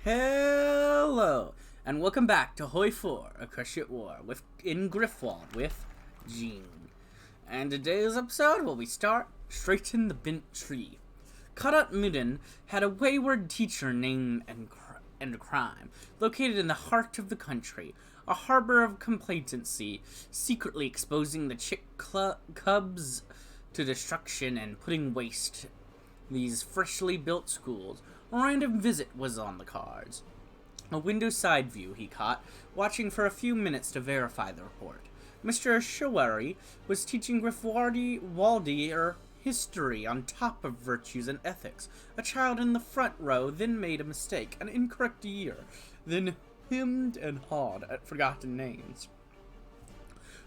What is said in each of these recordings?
Hello, and welcome back to Hoi 4, A Cruciate War in Griffwald with Jean. And today's episode, we start straight in the bent tree. Kadat Mudin had a wayward teacher named and crime, located in the heart of the country, a harbor of complacency, secretly exposing the chick cubs to destruction and putting waste these freshly built schools. A random visit was on the cards. A window side view he caught, watching for a few minutes to verify the report. Mr. Shrievalty was teaching Griffwaldy history on top of virtues and ethics. A child in the front row then made a mistake, an incorrect year, then hemmed and hawed at forgotten names.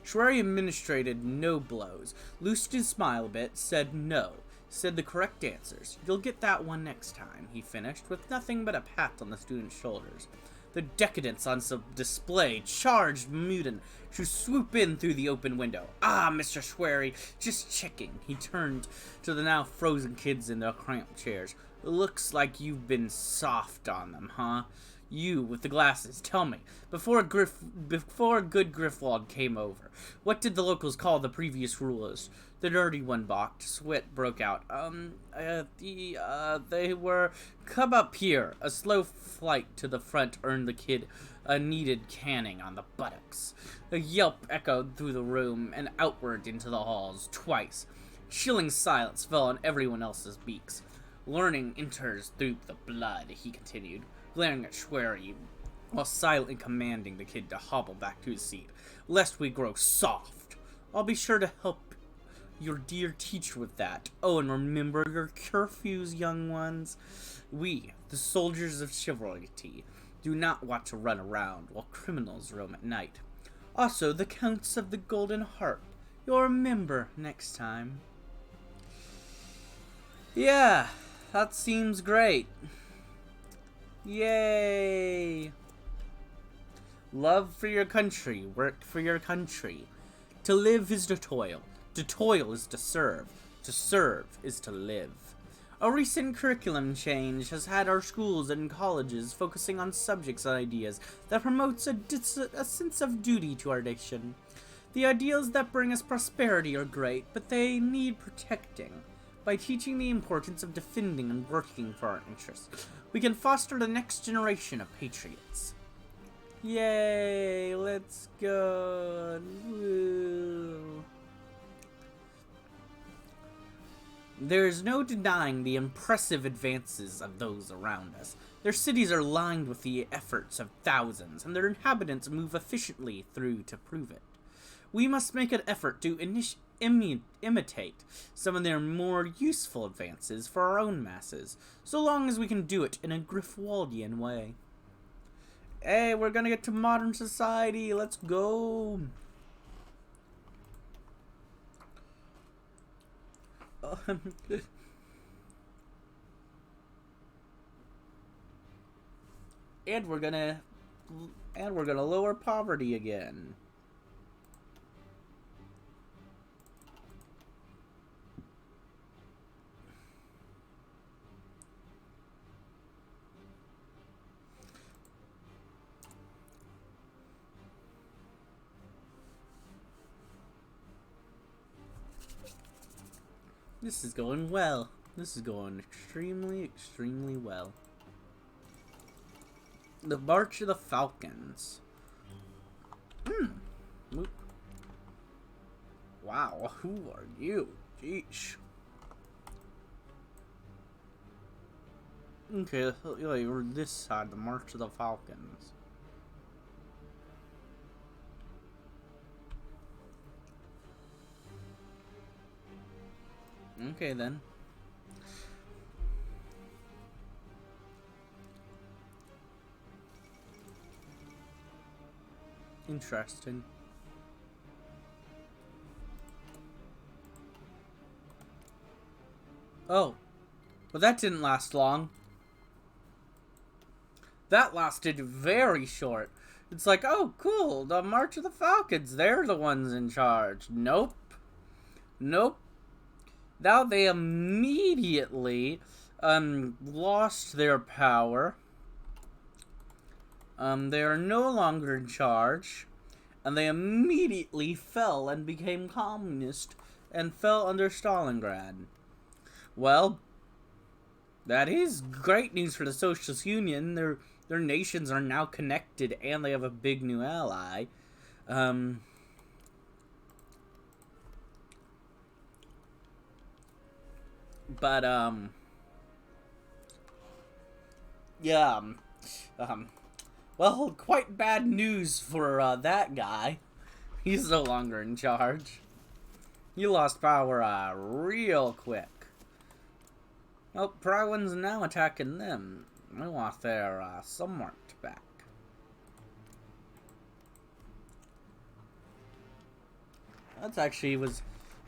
Shrievalty administrated no blows, loosed his smile a bit, said no. Said the correct answers. You'll get that one next time, he finished, with nothing but a pat on the student's shoulders. The decadence on display charged Mudin to swoop in through the open window. Ah, Mr. Shrievalty, just checking. He turned to the now frozen kids in their cramped chairs. Looks like you've been soft on them, huh? You, with the glasses, tell me, before good Griffwald came over, what did the locals call the previous rulers? The dirty one balked. Sweat broke out. They were... Come up here. A slow flight to the front earned the kid a needed canning on the buttocks. A yelp echoed through the room and outward into the halls, twice. Chilling silence fell on everyone else's beaks. Learning enters through the blood, he continued, glaring at Shrievalty, while silently commanding the kid to hobble back to his seat, lest we grow soft. I'll be sure to help your dear teacher with that. Oh, and remember your curfews, young ones. We, the soldiers of chivalry, do not want to run around while criminals roam at night. Also, the Counts of the Golden Harp. You'll remember next time. Yeah, that seems great. Yay! Love for your country, work for your country. To live is to toil. To toil is to serve. To serve is to live. A recent curriculum change has had our schools and colleges focusing on subjects and ideas that promotes a sense of duty to our nation. The ideals that bring us prosperity are great, but they need protecting. By teaching the importance of defending and working for our interests, we can foster the next generation of patriots. Yay, let's go. Woo. There is no denying the impressive advances of those around us. Their cities are lined with the efforts of thousands, and their inhabitants move efficiently through to prove it. We must make an effort to imitate some of their more useful advances for our own masses, so long as we can do it in a Griffwaldian way. Hey, we're gonna get to modern society, let's go! And we're gonna lower poverty again. This is going well. This is going extremely, extremely well. The March of the Falcons. Wow, who are you? Jeez. Okay, we're this side, the March of the Falcons. Okay, then. Interesting. Oh. Well, that didn't last long. That lasted very short. It's like, oh, cool, the March of the Falcons, they're the ones in charge. Nope. Nope. Now they immediately lost their power. They are no longer in charge, and they immediately fell and became communist and fell under Stalingrad. Well, that is great news for the Socialist Union. Their nations are now connected, and they have a big new ally. But yeah. Well, quite bad news for that guy. He's no longer in charge. He lost power real quick. Oh, Prowin's now attacking them. They want their somewhat back. That actually was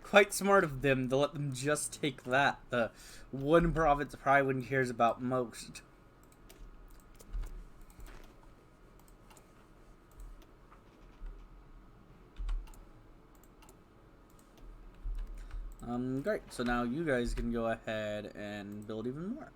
quite smart of them to let them just take that. The one province Prowin cares about most. Great. So now you guys can go ahead and build even more.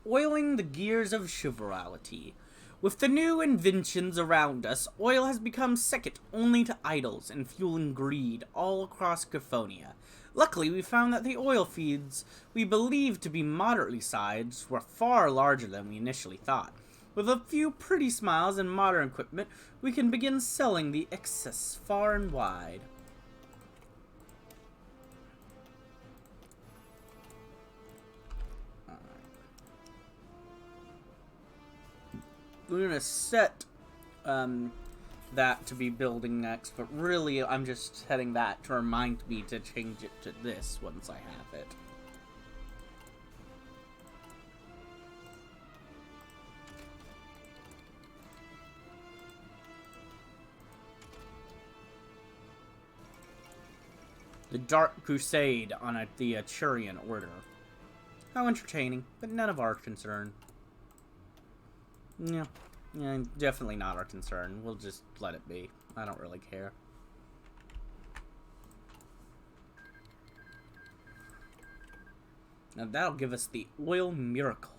Oiling the gears of Shrievalty. With the new inventions around us, oil has become second only to idols and fueling greed all across Griffonia. Luckily, we found that the oil fields we believed to be moderately sized were far larger than we initially thought. With a few pretty smiles and modern equipment, we can begin selling the excess far and wide. We're gonna set that to be building next, but really I'm just setting that to remind me to change it to this once I have it. The Dark Crusade on the Achurian Order. How entertaining, but none of our concern. Yeah, definitely not our concern. We'll just let it be. I don't really care. Now that'll give us the oil miracle.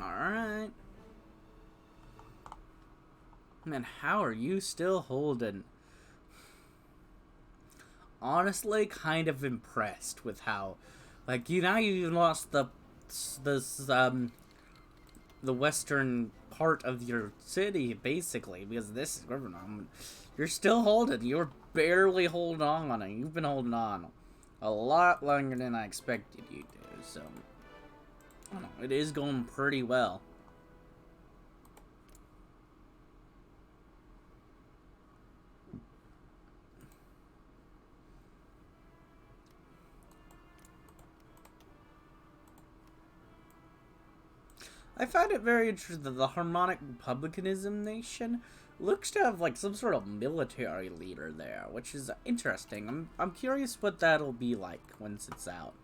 Alright. Man, how are you still holding? Honestly, kind of impressed with how, like, you even lost the western part of your city, basically, because this is Griffin. You're still holding. You're barely holding on. You've been holding on a lot longer than I expected you to, so, I don't know, it is going pretty well. I find it very interesting that the Harmonic Republicanism nation looks to have like some sort of military leader there, which is interesting. I'm curious what that'll be like once it's out.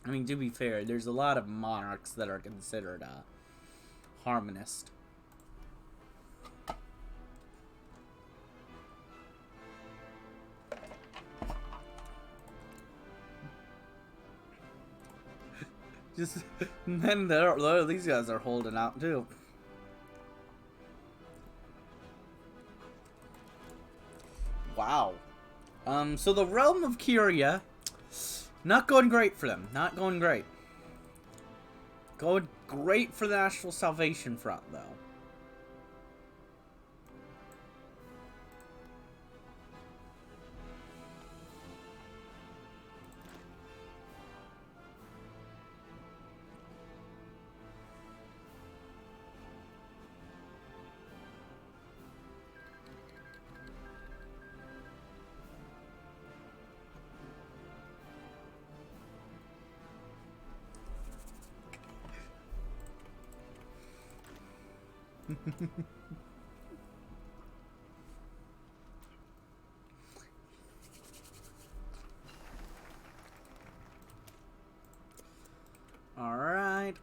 I mean, to be fair, there's a lot of monarchs that are considered harmonist. Just, and then these guys are holding out too. Wow. So the realm of Kyria, not going great for them. Not going great. Going great for the National Salvation Front, though.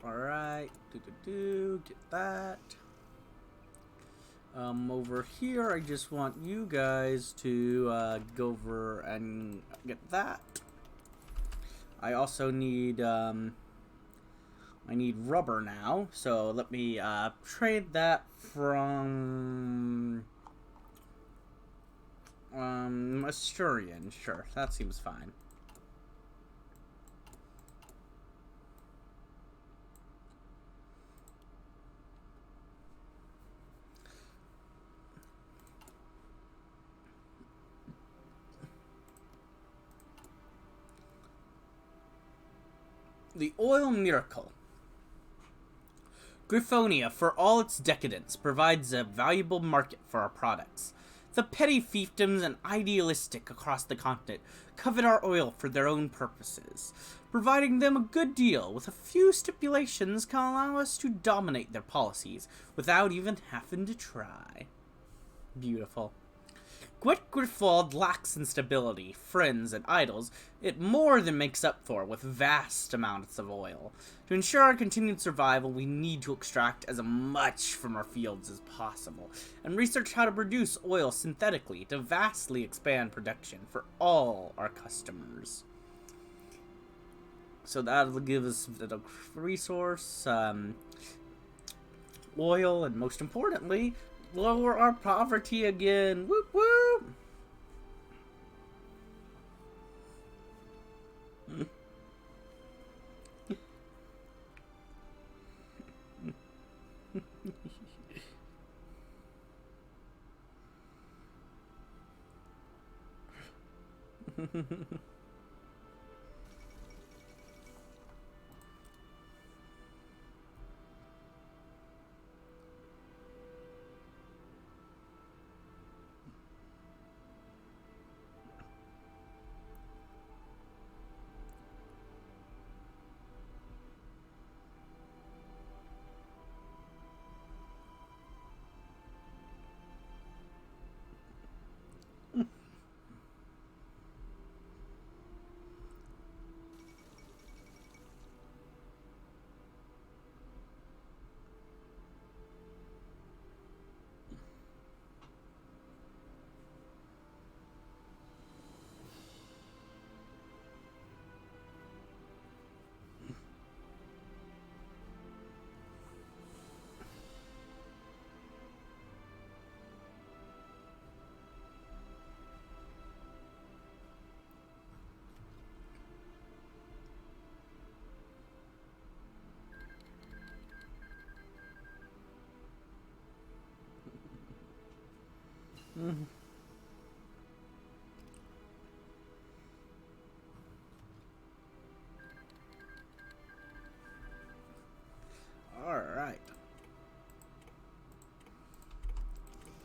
Alright. Get that. Over here, I just want you guys to go over and get that. I also need I need rubber now, so let me trade that from Asturian. Sure, that seems fine. The oil miracle. Griffonia, for all its decadence, provides a valuable market for our products. The petty fiefdoms and idealistic across the continent covet our oil for their own purposes. Providing them a good deal with a few stipulations can allow us to dominate their policies without even having to try. Beautiful. What Griffald lacks in stability, friends, and idols, it more than makes up for with vast amounts of oil. To ensure our continued survival, we need to extract as much from our fields as possible, and research how to produce oil synthetically to vastly expand production for all our customers. So that'll give us the resource, oil, and most importantly, lower our poverty again. Whoop whoop! Alright.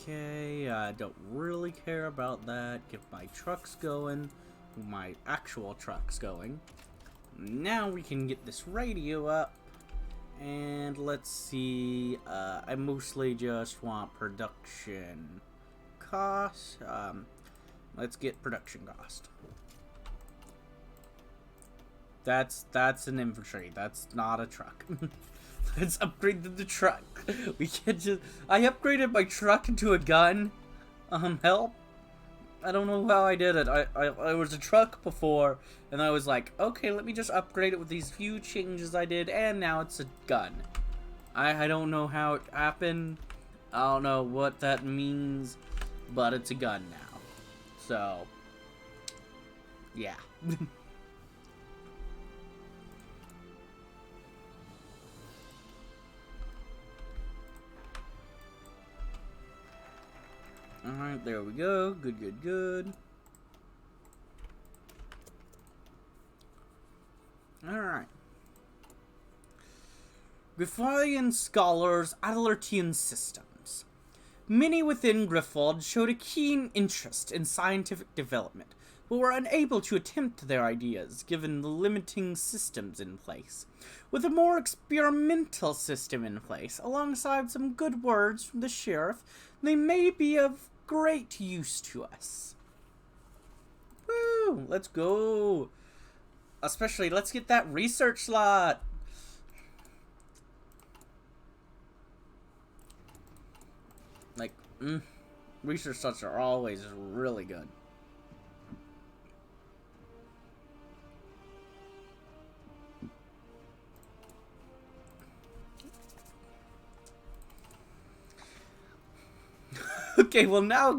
Okay, I don't really care about that. Get my trucks going. My actual trucks going. Now we can get this radio up. And let's see. I mostly just want production cost. Let's get production cost. That's an infantry. That's not a truck. Let's upgrade the truck. We can't just... I upgraded my truck into a gun. Help. I don't know how I did it. I was a truck before, and I was like, okay, let me just upgrade it with these few changes I did, and now it's a gun. I don't know how it happened. I don't know what that means, but it's a gun now. So, yeah. Alright, there we go. Good, good, good. Alright. Griffaldian scholars' Adelartian systems. Many within Griffald showed a keen interest in scientific development, but were unable to attempt their ideas given the limiting systems in place. With a more experimental system in place, alongside some good words from the sheriff, they may be of great use to us. Woo! Let's go! Especially, let's get that research slot! Like, Research sites are always really good. Okay, well now,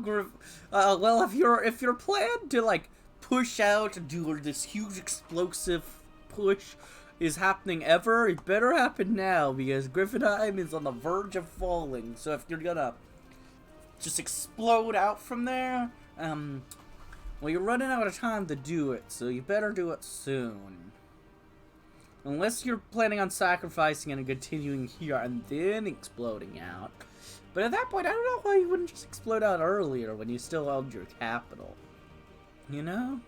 well, if your plan to like push out and do this huge explosive push is happening ever, it better happen now because Griffinheim is on the verge of falling. So if you're gonna just explode out from there, well, you're running out of time to do it, so you better do it soon. Unless you're planning on sacrificing and continuing here and then exploding out. But at that point, I don't know why you wouldn't just explode out earlier when you still held your capital. You know?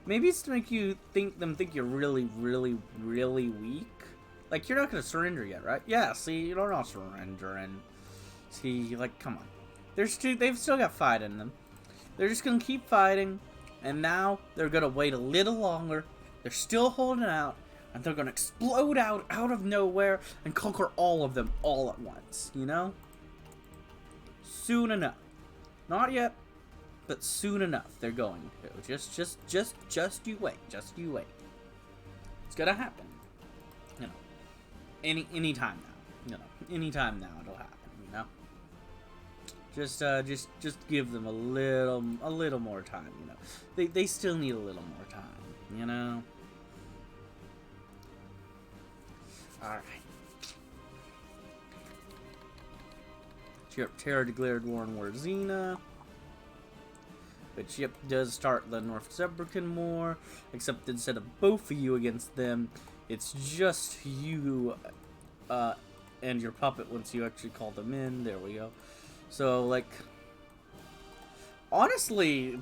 Maybe it's to make you think you're really, really, really weak. Like, you're not gonna surrender yet, right? Yeah, see, you're not surrendering. See, like, come on. They've still got fight in them. They're just gonna keep fighting, and now they're gonna wait a little longer. They're still holding out, and they're gonna explode out of nowhere and conquer all of them all at once, you know? Soon enough. Not yet, but soon enough they're going to. Just you wait. Just you wait. It's gonna happen. You know. Any time now. You know. Any time now it'll happen, you know. Just give them a little more time, you know. They still need a little more time, you know. Alright. Terra declared war on Warzina. Which, yep, does start the North Zebrican War. Except instead of both of you against them, it's just you and your puppet once you actually call them in. There we go. So, like, honestly,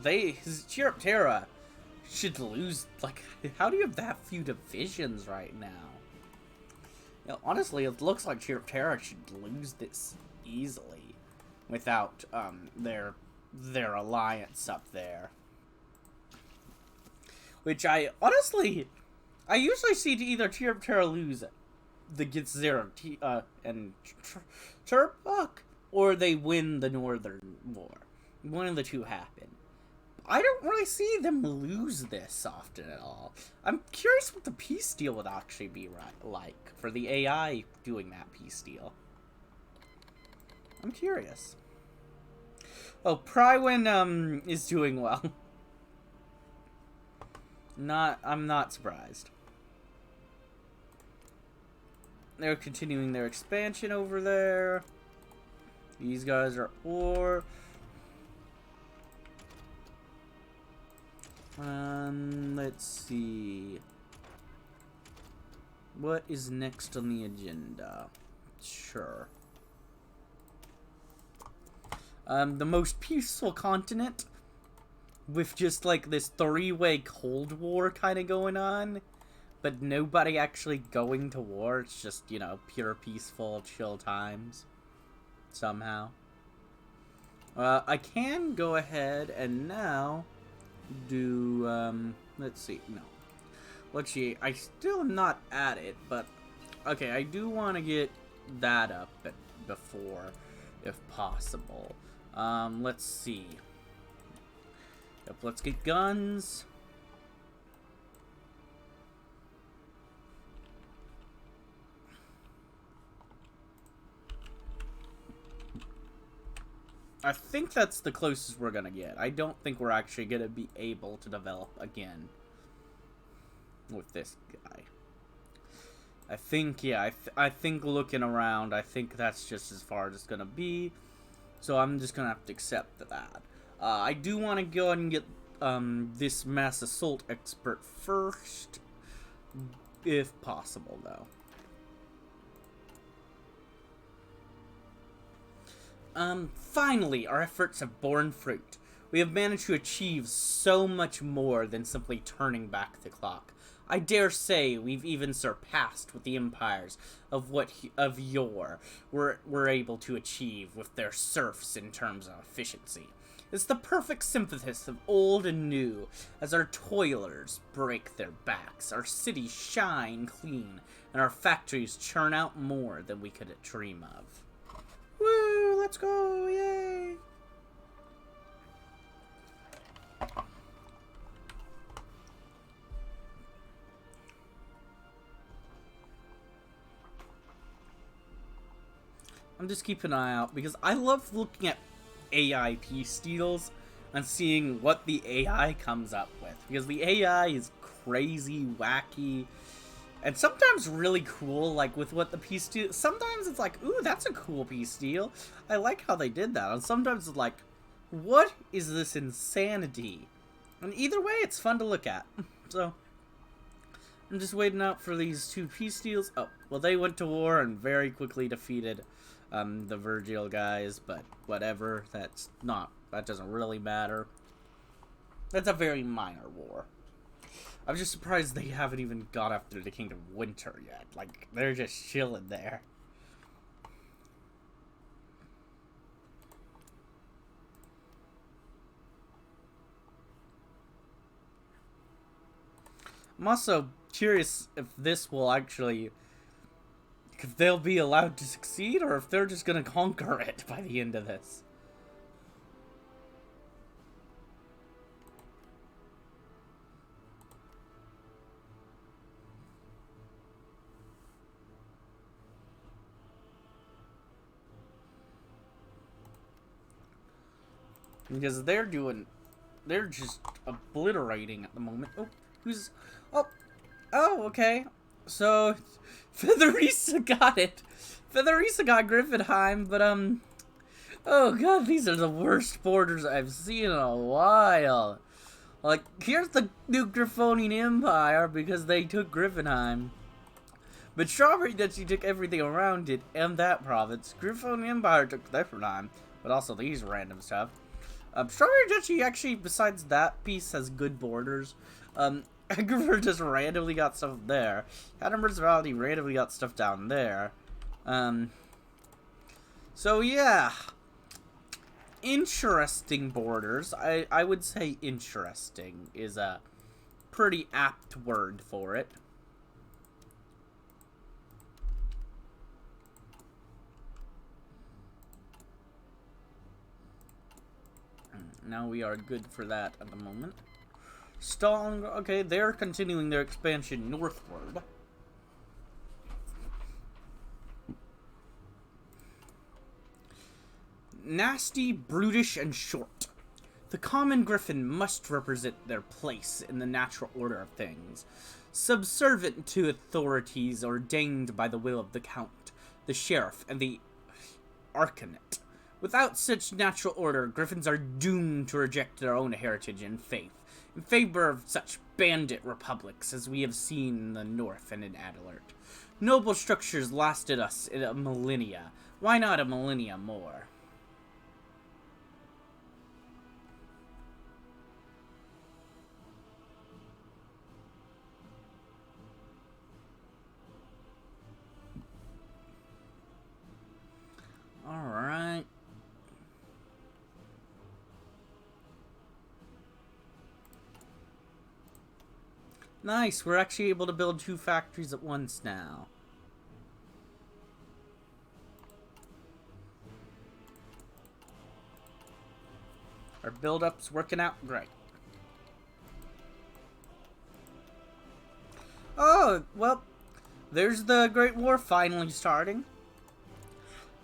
Terra should lose. Like, how do you have that few divisions right now? You know, honestly, it looks like Terra should lose this easily without their alliance up there. Which I usually see to either Terra lose the Gitzer and Turpuk, or they win the Northern War. One of the two happen. I don't really see them lose this often at all. I'm curious what the peace deal would actually be like for the AI doing that peace deal. I'm curious. Oh, Prywin is doing well. I'm not surprised. They're continuing their expansion over there. These guys are ore. Let's see. What is next on the agenda? Sure. The most peaceful continent with just like this three-way Cold War kind of going on, but nobody actually going to war. It's just, you know, pure peaceful, chill times. Somehow. I can go ahead and now do, let's see, no. Let's see, I still am not at it, but, okay, I do want to get that up before, if possible. Let's see. Yep, let's get guns. I think that's the closest we're gonna get. I don't think we're actually gonna be able to develop again with this guy. I think, yeah, I think looking around, I think that's just as far as it's gonna be. So I'm just gonna have to accept that. I do want to go ahead and get this mass assault expert first, if possible, though. Finally, our efforts have borne fruit. We have managed to achieve so much more than simply turning back the clock. I dare say we've even surpassed what the empires of yore were able to achieve with their serfs in terms of efficiency. It's the perfect synthesis of old and new, as our toilers break their backs, our cities shine clean, and our factories churn out more than we could dream of. Woo! let's go! Yay! I'm just keeping an eye out because I love looking at AI piece steals and seeing what the AI comes up with, because the AI is crazy, wacky, and sometimes really cool, like with what the piece steal. Sometimes it's like, ooh, that's a cool piece steal. I like how they did that. And sometimes it's like, what is this insanity? And either way, it's fun to look at. So, I'm just waiting out for these two piece steals. Oh, well, they went to war and very quickly defeated the Virgil guys, but whatever. That doesn't really matter. That's a very minor war. I'm just surprised they haven't even got after the Kingdom of Winter yet. Like, they're just chilling there. I'm also curious if this will actually... if they'll be allowed to succeed, or if they're just gonna conquer it by the end of this. Because they're just obliterating at the moment. Oh, okay. So, Featherisa got it. Featherisa got Griffinheim, but, oh god, these are the worst borders I've seen in a while. Like, here's the new Griffonian Empire because they took Griffinheim. But Strawberry Duchy took everything around it and that province. Griffonian Empire took Griffinheim, but also these random stuff. Strawberry Duchy, actually, besides that piece, has good borders. Agriver just randomly got stuff there. Hadamber's Valley randomly got stuff down there. So yeah. Interesting borders. I would say interesting is a pretty apt word for it. Now we are good for that at the moment. Strong, okay, they're continuing their expansion northward. Nasty, brutish, and short. The common griffin must represent their place in the natural order of things, subservient to authorities ordained by the will of the count, the sheriff, and the arcanet. Without such natural order, griffins are doomed to reject their own heritage and faith, in favor of such bandit republics as we have seen in the north and in Adelart. Noble structures lasted us in a millennia. Why not a millennia more? Alright. Nice, we're actually able to build 2 factories at once now. Our build-up's working out great. Oh, well, there's the Great War finally starting.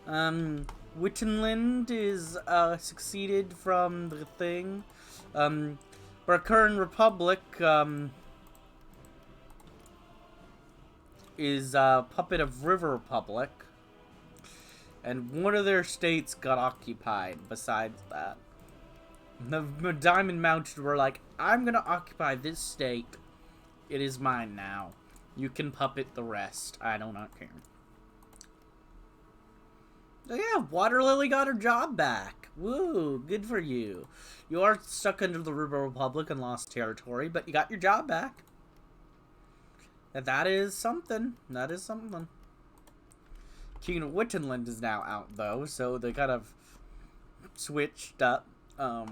Wittenland is, succeeded from the thing. Burkern Republic, is a puppet of River Republic, and one of their states got occupied besides that. The Diamond Mounted were like, I'm gonna occupy this state. It is mine now. You can puppet the rest. I do not care. So yeah, Water Lily got her job back. Woo, good for you. You are stuck under the River Republic and lost territory, but you got your job back. That is something. That is something. King of Wittenland is now out, though, so they kind of switched up. Oh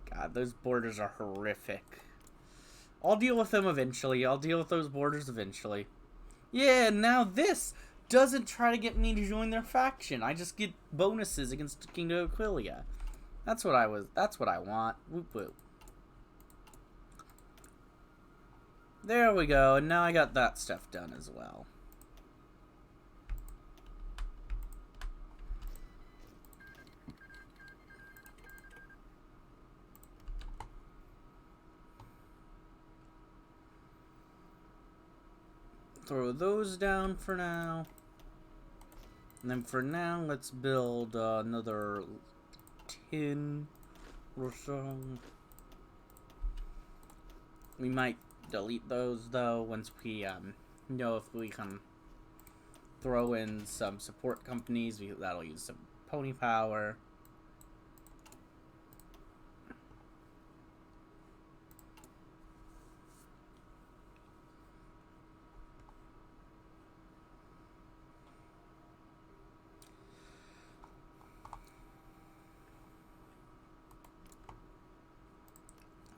god, those borders are horrific. I'll deal with them eventually. I'll deal with those borders eventually. Yeah, now this. doesn't try to get me to join their faction. I just get bonuses against Kingdom of Aquilia. That's what I want. Whoop whoop. There we go, and now I got that stuff done as well. Throw those down for now. And then for now, let's build another 10 or so. We might delete those though once we know if we can throw in some support companies. That'll use some pony power.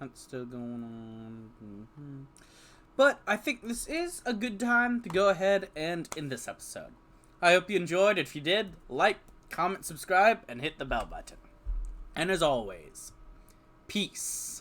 That's still going on. But I think this is a good time to go ahead and end this episode. I hope you enjoyed. If you did, like, comment, subscribe, and hit the bell button. And as always, peace.